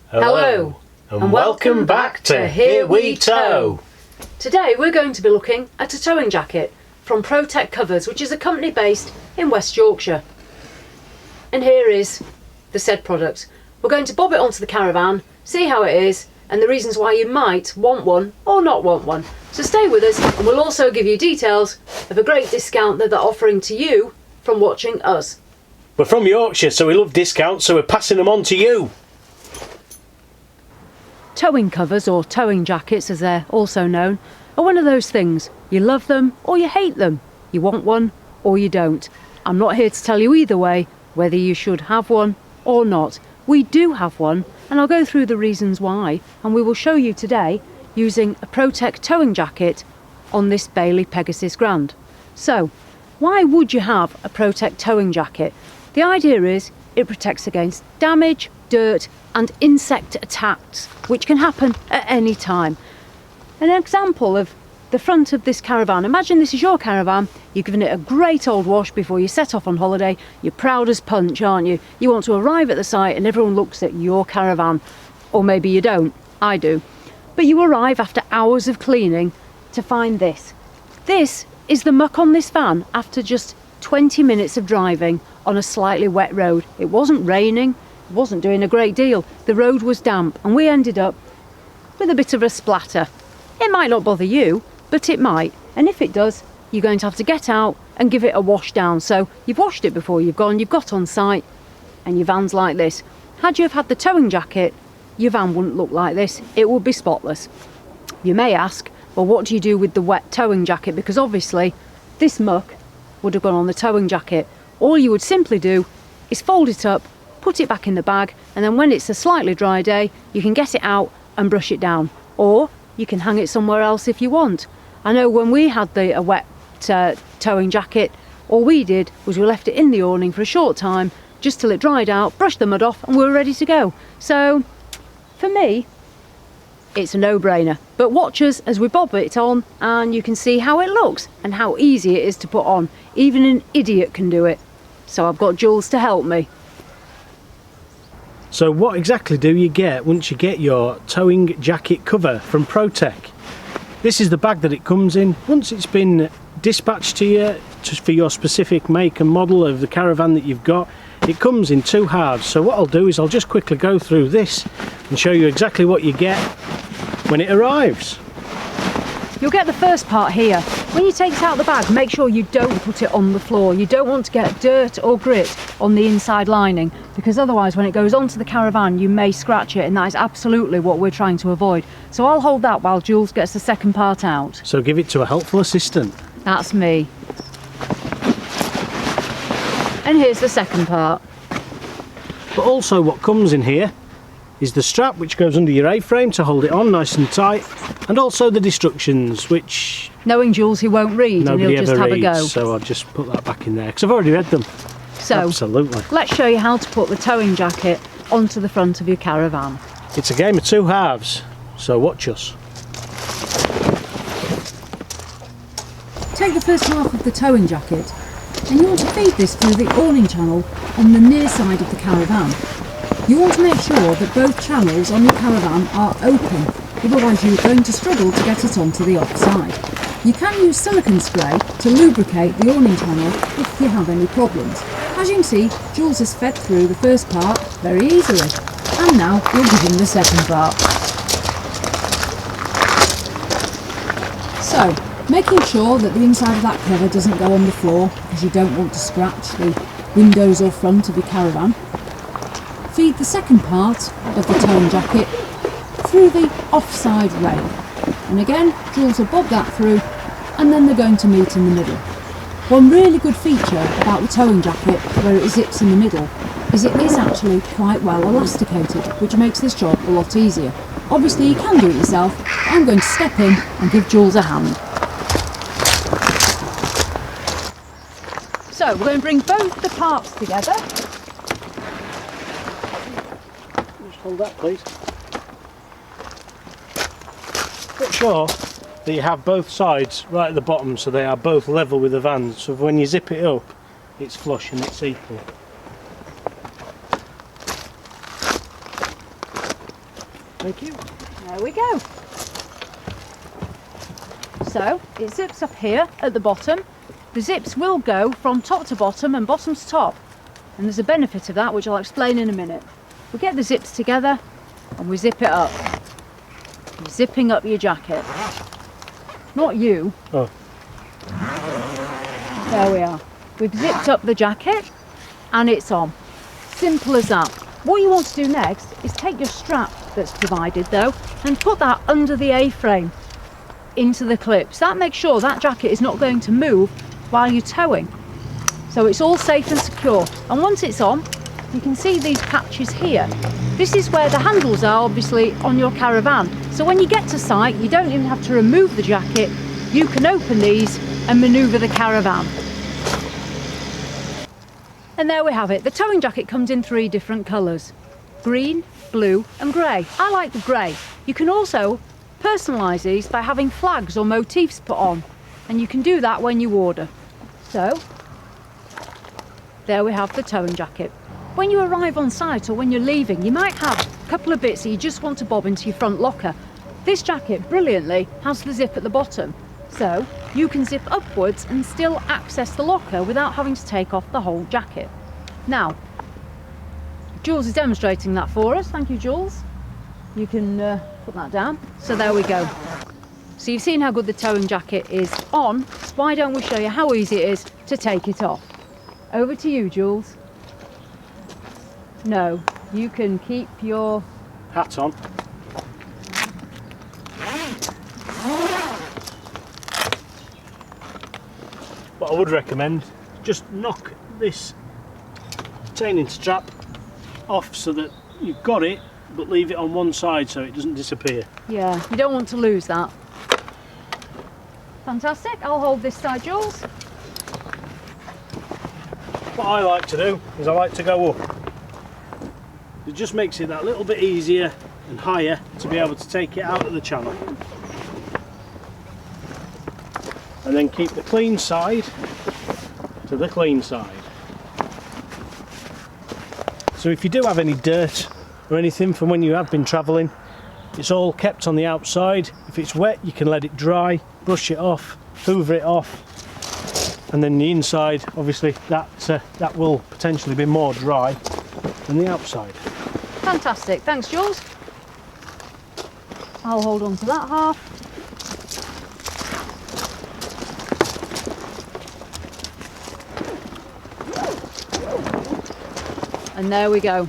Hello, and welcome back to Here We Tow. Today we're going to be looking at a towing jacket from Protect Covers, which is a company based in West Yorkshire. And here is the said product. We're going to bob it onto the caravan, see how it is, and the reasons why you might want one or not want one. So stay with us, and we'll also give you details of a great discount that they're offering to you from watching us. We're from Yorkshire, so we love discounts, so we're passing them on to you. Towing covers, or towing jackets as they're also known, are one of those things. You love them or you hate them. You want one or you don't. I'm not here to tell you either way whether you should have one or not. We do have one, and I'll go through the reasons why, and we will show you today using a Protect towing jacket on this Bailey Pegasus Grande. So, why would you have a Protect towing jacket? The idea is it protects against damage, dirt and insect attacks, which can happen at any time. An example of the front of this caravan: imagine this is your caravan, you've given it a great old wash before you set off on holiday, you're proud as punch, aren't you? You want to arrive at the site and everyone looks at your caravan, or maybe you don't, I do. But you arrive after hours of cleaning to find this. This is the muck on this van after just 20 minutes of driving on a slightly wet road. It wasn't raining, it wasn't doing a great deal, the road was damp, and we ended up with a bit of a splatter. It might not bother you, but it might, and if it does, you're going to have to get out and give it a wash down. So you've washed it before you've gone, you've got on site, and your van's like this. Had you have had the towing jacket, your van wouldn't look like this, it would be spotless. You may ask, well, what do you do with the wet towing jacket? Because obviously this muck would have gone on the towing jacket. All you would simply do is fold it up, put it back in the bag, and then when it's a slightly dry day, you can get it out and brush it down. Or you can hang it somewhere else if you want. I know when we had a wet towing jacket, all we did was we left it in the awning for a short time, just till it dried out, brushed the mud off, and we were ready to go. So, for me, it's a no-brainer. But watch us as we bob it on, and you can see how it looks and how easy it is to put on. Even an idiot can do it. So I've got Jules to help me. So what exactly do you get once you get your towing jacket cover from Protect? This is the bag that it comes in. Once it's been dispatched to you just for your specific make and model of the caravan that you've got, it comes in two halves. So what I'll do is I'll just quickly go through this and show you exactly what you get when it arrives. You'll get the first part here. When you take it out of the bag, make sure you don't put it on the floor. You don't want to get dirt or grit on the inside lining, because otherwise when it goes onto the caravan you may scratch it, and that is absolutely what we're trying to avoid. So I'll hold that while Jules gets the second part out. So give it to a helpful assistant. That's me. And here's the second part. But also what comes in here is the strap, which goes under your A-frame to hold it on nice and tight, and also the instructions, which knowing Jules, he won't read, and he'll just have a go. So I'll just put that back in there because I've already read them. So absolutely, let's show you how to put the towing jacket onto the front of your caravan. It's a game of two halves, so watch us. Take the first half of the towing jacket, and you want to feed this through the awning channel on the near side of the caravan. You want to make sure that both channels on your caravan are open, otherwise you're going to struggle to get it onto the offside. You can use silicone spray to lubricate the awning channel if you have any problems. As you can see, Jules has fed through the first part very easily, and now we'll give him the second part. So, making sure that the inside of that cover doesn't go on the floor, because you don't want to scratch the windows or front of your caravan. Feed the second part of the towing jacket through the offside rail, and again Jules will bob that through, and then they're going to meet in the middle. One really good feature about the towing jacket where it zips in the middle is it is actually quite well elasticated, which makes this job a lot easier. Obviously you can do it yourself, but I'm going to step in and give Jules a hand. So we're going to bring both the parts together. Just hold that, please. Make sure that you have both sides right at the bottom so they are both level with the van, so when you zip it up it's flush and it's equal. Thank you. There we go. So it zips up here at the bottom. The zips will go from top to bottom and bottom to top. And there's a benefit of that, which I'll explain in a minute. We get the zips together and we zip it up. You're zipping up your jacket. Not you. Oh. There we are. We've zipped up the jacket and it's on. Simple as that. What you want to do next is take your strap that's provided though and put that under the A-frame into the clips. That makes sure that jacket is not going to move while you're towing. So it's all safe and secure. And once it's on, you can see these patches here. This is where the handles are, obviously, on your caravan. So when you get to site, you don't even have to remove the jacket. You can open these and manoeuvre the caravan. And there we have it. The towing jacket comes in 3 different colours: green, blue and grey. I like the grey. You can also personalise these by having flags or motifs put on, and you can do that when you order. So there we have the towing jacket. When you arrive on site or when you're leaving, you might have a couple of bits that you just want to bob into your front locker. This jacket brilliantly has the zip at the bottom, so you can zip upwards and still access the locker without having to take off the whole jacket. Now, Jules is demonstrating that for us. Thank you, Jules. You can put that down. So there we go. So you've seen how good the towing jacket is on. Why don't we show you how easy it is to take it off? Over to you, Jules. No, you can keep your Hat on. What I would recommend, just knock this retaining strap off so that you've got it, but leave it on one side so it doesn't disappear. Yeah, you don't want to lose that. Fantastic. I'll hold this side, Jules. What I like to do is I like to go up. It just makes it that little bit easier and higher to be able to take it out of the channel. And then keep the clean side to the clean side. So if you do have any dirt or anything from when you have been travelling, it's all kept on the outside. If it's wet, you can let it dry, brush it off, hoover it off, and then the inside, obviously, that will potentially be more dry than the outside. Fantastic. Thanks, Jules. I'll hold on to that half. And there we go.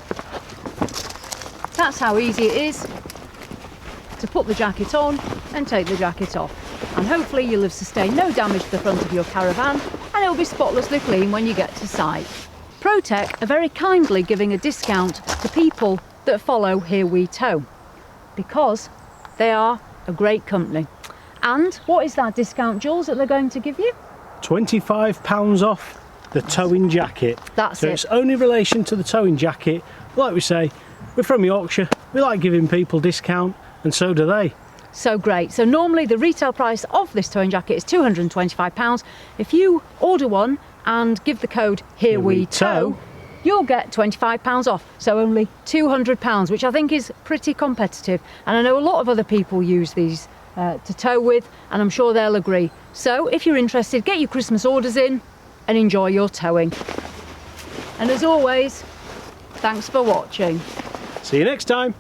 That's how easy it is to put the jacket on and take the jacket off. And hopefully you'll have sustained no damage to the front of your caravan and it'll be spotlessly clean when you get to site. ProTech are very kindly giving a discount to people that follow Here We Tow because they are a great company. And what is that discount, Jules, that they're going to give you? £25 off the towing jacket. That's so it. It's only in relation to the towing jacket. Like we say, we're from Yorkshire, we like giving people discount, and so do they. So great. So normally the retail price of this towing jacket is £225. If you order one and give the code Here We Tow, you'll get £25 off. So only £200, which I think is pretty competitive. And I know a lot of other people use these to tow with, and I'm sure they'll agree. So if you're interested, get your Christmas orders in and enjoy your towing. And as always, thanks for watching. See you next time.